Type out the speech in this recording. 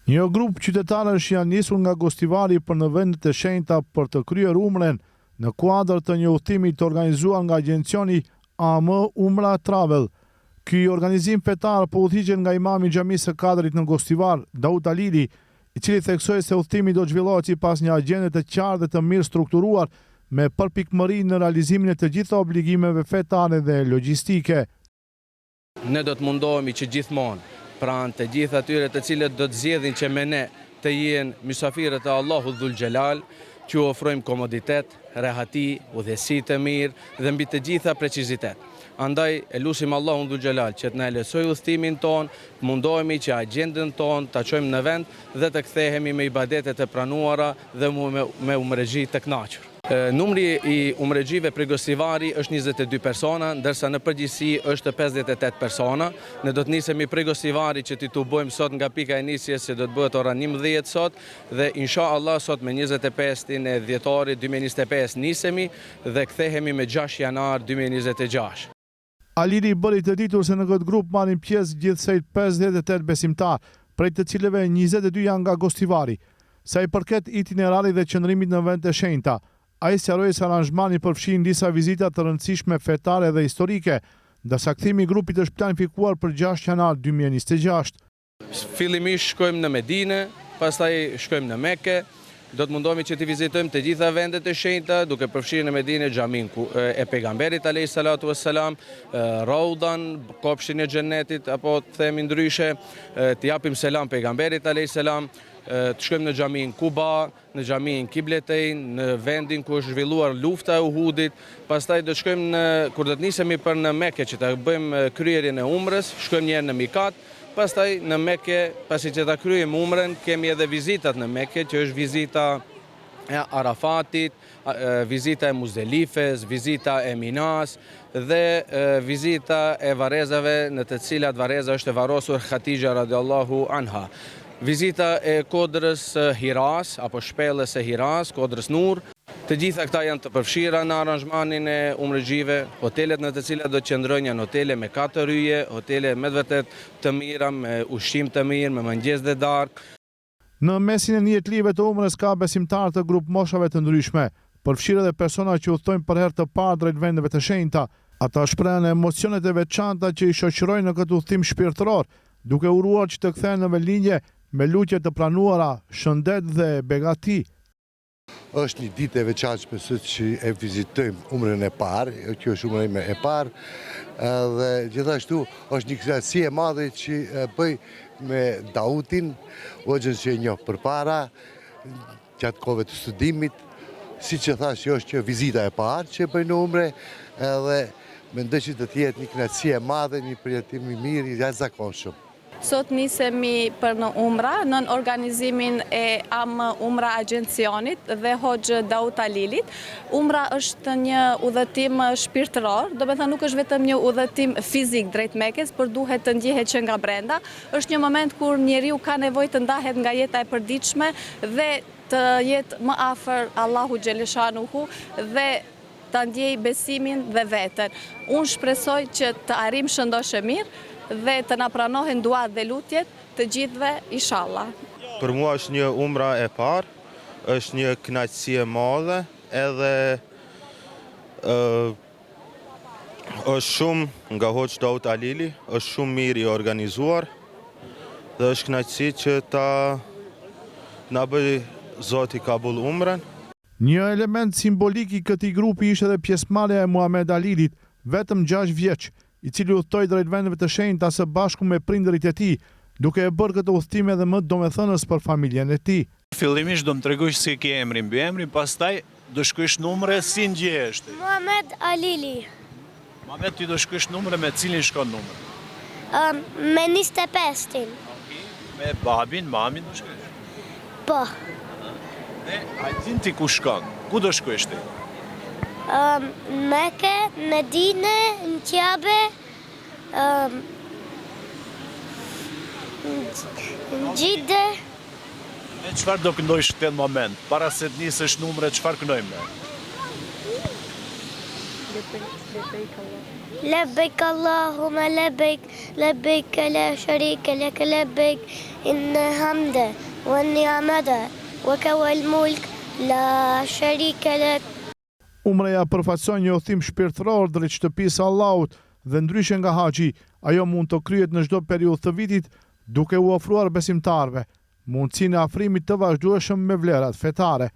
Një grup qytetarësh janë nisur nga Gostivari për në vendet e shenjta për të kryer umren në kuadër të një udhëtimi të organizuar nga agjencioni AM Umra Travel. Ky organizim fetar po udhëhiqet nga imami i xhamisë së Kadrit në Gostivar, Daud Alili, i cili theksoi se udhëtimi do të zhvillohet sipas një agjende të qartë dhe të mirë strukturuar me përpikmëri në realizimin e të gjitha obligimeve fetare dhe logjistike. Ne do të mundohemi që gjithmonë pranë të gjithë atyre të cilët do të zgjedhin që me ne të jenë mysafirët e Allahut Dhul Xhelal, që ofrojmë komoditet, rehati, udhësi të mirë dhe mbi të gjitha precizitet. Andaj e lutim Allahun Dhul Xhelal që të na lejojë udhëtimin ton, mundohemi që agjendën ton ta çojmë në vend dhe të kthehemi me ibadetet e pranuara dhe me umrexhi të kënaqur. Numri i umrexhive për Gostivari është 22 persona, ndërsa në përgjithësi është 58 persona. Ne do të nisemi prej Gostivari që tu bëjmë sot nga pika e nisjes që do të bëhet ora 11 sot dhe inshallah sot me 25-in e dhjetorit 2025 nisemi dhe kthehemi me 6 janar 2026. Alili bëri të ditur se në këtë grup marrin pjesë gjithsej 58 besimtar, prej të cilëve 22 janë nga Gostivari. Sa i përket itinerarit dhe qëndrimit në vend të shenjta, ai sqaroi se aranzhmani përfshin disa vizita të rëndësishme fetare dhe historike, ndërsa kthimi i grupit është planifikuar për 6 janar 2026. Fillimisht shkojmë në Medinë, pastaj shkojmë në Mekë. Do të mundohemi që të vizitojmë të gjitha vendet e shenjta, duke përfshirë në Medinë xhamin e pejgamberit alayhis salatu wassalam, Raudan, kopshtin e xhenetit apo të themi ndryshe, të japim selam pejgamberit alayhis salam, të shkojmë në xhamin Kuba, në xhamin Kibletein, në vendin ku është zhvilluar lufta e Uhudit, pastaj do të shkojmë kur do të nisemi për në Mekë që ta bëjmë kryerjen e umrës, shkojmë një herë në Mikat. Pastaj në Mekë, pasi që ta kryejmë umrën, kemi edhe vizitat në Mekë, që është vizita e Arafatit, vizita e Muzdelifes, vizita e Minas dhe vizita e varrezave në të cilat varreza është e varrosur Khatija radiallahu anha. Vizita e kodrës Hiras, apo shpellës e Hiras, kodrës Nur. Të gjitha këta janë të përfshira në aranzhmanin e umrexhive, hotelet në të cilat do të qëndrojnë janë hotele me 4 yje, hotele me vërtet të mira, me ushqim të mirë, me mëngjes dhe darkë. Në mesin e nijetlive të umrës ka besimtarë të grup moshave të ndryshme, përfshirë edhe persona që udhtojnë për herë të parë drejt vendeve të shenjta. Ata shprehen emocionet e veçanta që i shoqërojnë në këtë udhtim shpirtëror, duke uruar që të kthehen në linje me lutje të planuara, shëndet dhe begati. Është një ditë e veçantë që e vizitojmë umrën e parë, që është umrën e parë, dhe gjithashtu është një kënaqësi e madhe që bëj me Daudin, hoxhën që e njoh përpara, gjatë kohëve të studimit, siç e thash, është që vizita e parë që bëj në umre, dhe mendoj që do të jetë një kënaqësi e madhe, një përjetim i mirë, i jashtëzakonshëm. Sot nisemi për në umra, në organizimin e AM Umra Agjencionit dhe Hoxhë Daud Alilit. Umra është një udhëtim shpirtëror, do me thënë nuk është vetëm një udhëtim fizik drejt Mekës, por duhet të ndjehet që nga brenda. Është një moment kur njeriu ka nevojë të ndahet nga jeta e përditshme dhe të jetë më afër Allahu Xheleshanuhu dhe ta ndjej besimin dhe veten. Unë shpresoj që të arrim shëndoshë mirë dhe të na pranohen duat dhe lutjet të gjithve, inshallah. Për mua është një umra e parë, është një kënaqësi e madhe, edhe është shumë nga Hoxhë Daud Alili, është shumë mirë i organizuar dhe është kënaqësi që ta na bëj Zoti kabul umrën. Një element simbolik i këtij grupi ishte edhe pjesëmarrja e Muhamet Alilit, vetëm 6 vjeç, i cili udhtoi drejt vendeve të shenjta së bashku me prindërit e tij, duke e bërë këtë udhtim edhe më domethënës për familjen e tij. Fillimisht do më tregosh si ke emrin, mbi emrin, pastaj do shkruash numre si ngjehesh ti. Muhamet Alili. Muhamet, ti do shkruash numre me cilin shkon numri? Me 25-in. Me babin, mamin do shkruash? Po. Dhe a din ti ku shkon? Ku do shkruash ti? Mekë, Medinë, në Qabe, në Gjide. Me çfarë do këndojsh këtë moment? Para se të nisësh numre, çfarë këndojmë? لبيك اللهم لبيك لبيك لا شريك لك لبيك إن الحمد والنعمة وك والملك لا شريك لك. Umreja përfaqëson një udhtim shpirtëror drejt shtëpisë së Allahut dhe ndryshe nga haxhi, ajo mund të kryhet në çdo periudhë të vitit duke u ofruar besimtarëve mundësinë e afrimit të vazhdueshëm me vlerat fetare.